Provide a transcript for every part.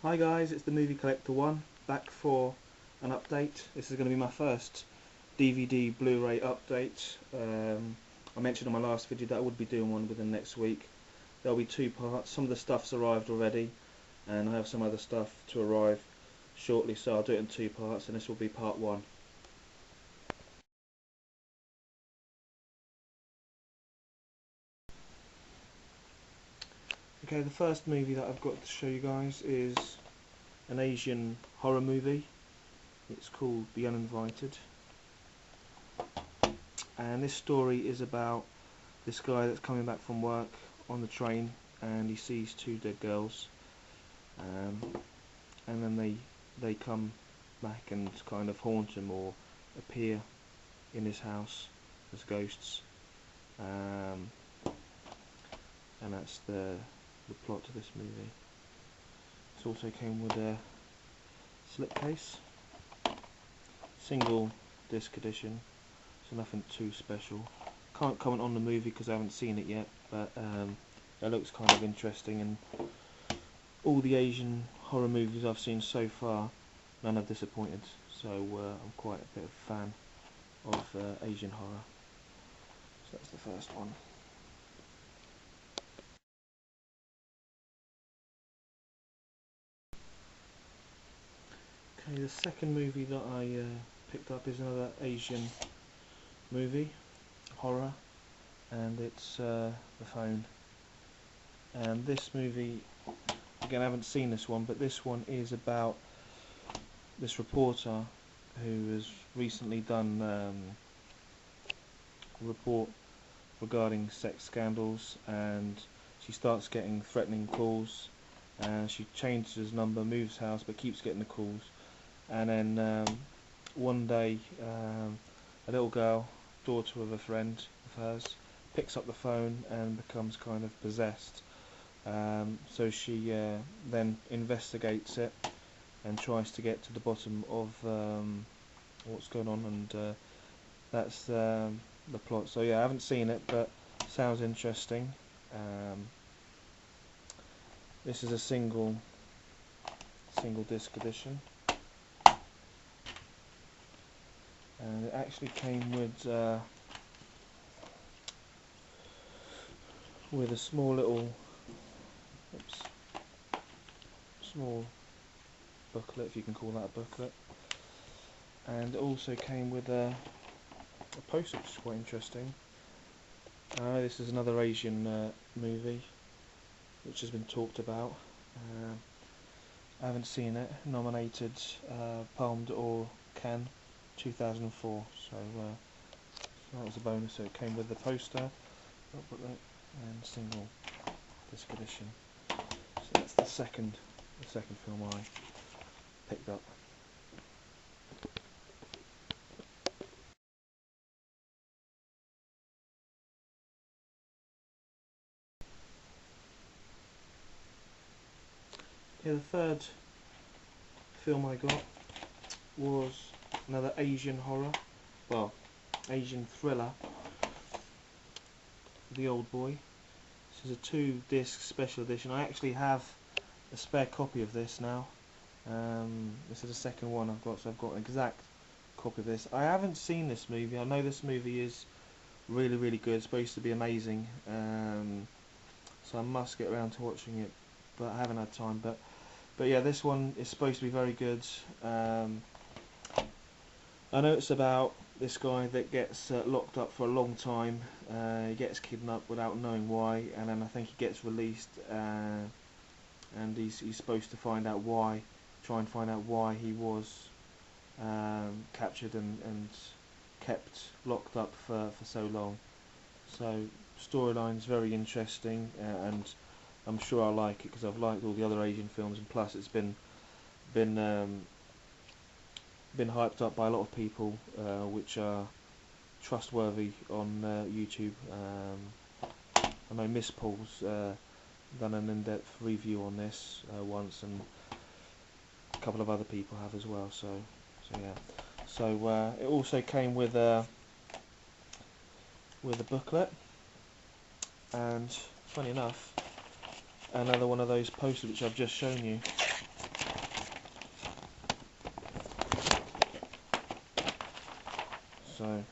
Hi guys, it's the Movie Collector 1, back for an update. This is going to be my first DVD Blu-ray update. I mentioned in my last video that I would be doing one within next week. There'll be two parts. Some of the stuff's arrived already and I have some other stuff to arrive shortly, so I'll do it in two parts, and this will be part one. Okay, the first movie that I've got to show you guys is an Asian horror movie. It's called The Uninvited, and this story is about this guy that's coming back from work on the train and he sees two dead girls, and then they come back and kind of haunt him or appear in his house as ghosts, and that's the plot to this movie. It also came with a slipcase, single disc edition, so nothing too special. Can't comment on the movie because I haven't seen it yet, but it looks kind of interesting, and all the Asian horror movies I've seen so far, none have disappointed, so I'm quite a bit of a fan of Asian horror. So that's the first one. Okay, the second movie that I picked up is another Asian movie, horror, and it's The Phone. And this movie, again, I haven't seen this one, but this one is about this reporter who has recently done a report regarding sex scandals, and she starts getting threatening calls, and she changes his number, moves house, but keeps getting the calls. And then one day a little girl, daughter of a friend of hers, picks up the phone and becomes kind of possessed. So she then investigates it and tries to get to the bottom of what's going on, and that's the plot. So yeah, I haven't seen it, but sounds interesting. This is a single disc edition, and it actually came with a small little small booklet, if you can call that a booklet, and it also came with a poster, which is quite interesting. This is another Asian movie which has been talked about. I haven't seen it. Nominated Palme d'Or Cannes 2004, so that was a bonus. So it came with the poster, booklet, and single disc edition. So that's the second film I picked up. Yeah, the third film I got was another Asian horror, well, Asian thriller, The Old Boy. This is a 2-disc special edition. I actually have a spare copy of this now. This is the second one I've got, so I've got an exact copy of this. I haven't seen this movie. I know this movie is really, really good. It's supposed to be amazing, so I must get around to watching it, but I haven't had time. But yeah, this one is supposed to be very good. I know it's about this guy that gets locked up for a long time. He gets kidnapped without knowing why, and then I think he gets released, and he's supposed to find out why, try and find out why he was captured and kept locked up for so long. So storyline's very interesting, and I'm sure I'll like it because I've liked all the other Asian films, and plus it's been hyped up by a lot of people which are trustworthy on YouTube. I know Miss Paul's done an in-depth review on this once, and a couple of other people have as well. So yeah. So it also came with a booklet, and funny enough, another one of those posters which I've just shown you. So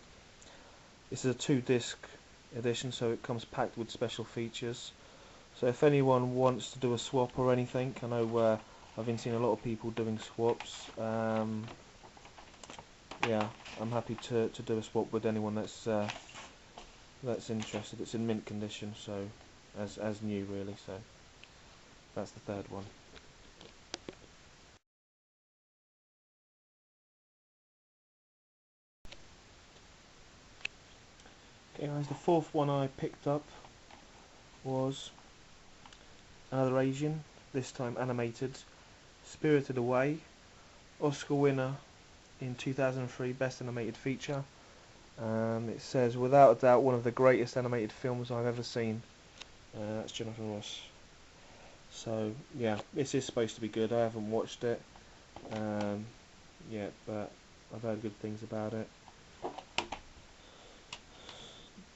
this is a 2-disc edition, so it comes packed with special features. So if anyone wants to do a swap or anything, I know I've been seeing a lot of people doing swaps. Yeah, I'm happy to do a swap with anyone that's interested. It's in mint condition, so as new really. So that's the third one. Okay guys, the fourth one I picked up was another Asian, this time animated, Spirited Away, Oscar winner in 2003, Best Animated Feature. It says, without a doubt, one of the greatest animated films I've ever seen. That's Jonathan Ross. So yeah, this is supposed to be good. I haven't watched it yet, but I've heard good things about it.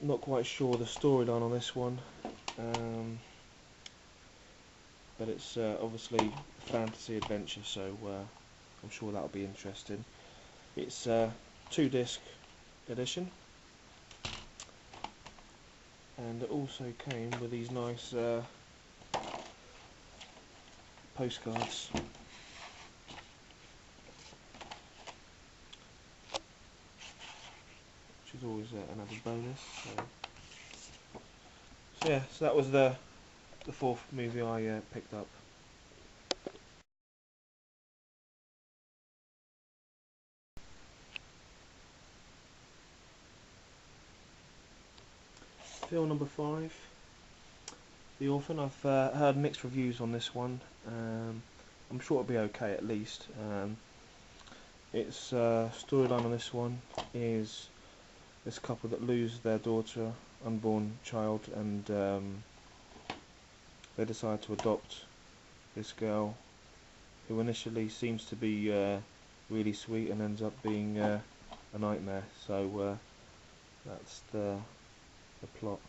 Not quite sure the storyline on this one, but it's obviously a fantasy adventure, so I'm sure that'll be interesting. It's a 2-disc edition, and it also came with these nice postcards. Which is always another bonus. So yeah, so that was the fourth movie I picked up. Film number 5, The Orphan. I've heard mixed reviews on this one. I'm sure it'll be okay at least. Its storyline on this one is this couple that lose their daughter, unborn child, and they decide to adopt this girl, who initially seems to be really sweet and ends up being a nightmare. So that's the plot.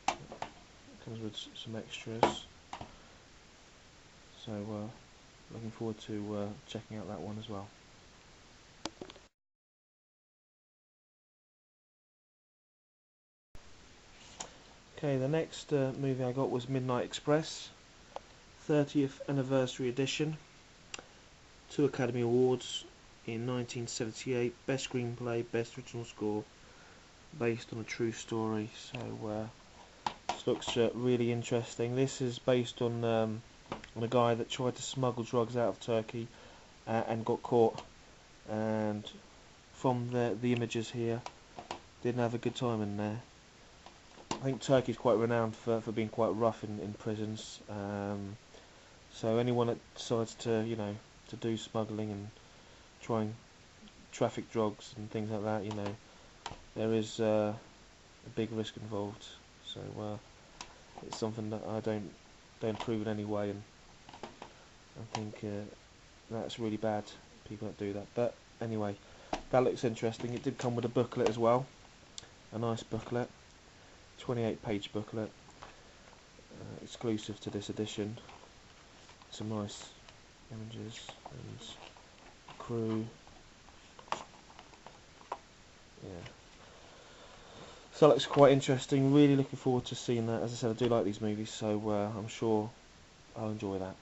It comes with some extras. So looking forward to checking out that one as well. Okay, the next movie I got was Midnight Express, 30th Anniversary Edition. 2 Academy Awards in 1978, Best Screenplay, Best Original Score, based on a true story. So this looks really interesting. This is based on a guy that tried to smuggle drugs out of Turkey and got caught. And from the images here, didn't have a good time in there. I think Turkey's quite renowned for being quite rough in prisons. So anyone that decides to to do smuggling and try and traffic drugs and things like that, there is a big risk involved. So it's something that I don't approve in any way, and I think that's really bad, people that do that. But anyway, that looks interesting. It did come with a booklet as well, a nice booklet, 28-page booklet, exclusive to this edition. Some nice images and crew. Yeah. So that looks quite interesting. Really looking forward to seeing that. As I said, I do like these movies, so I'm sure I'll enjoy that.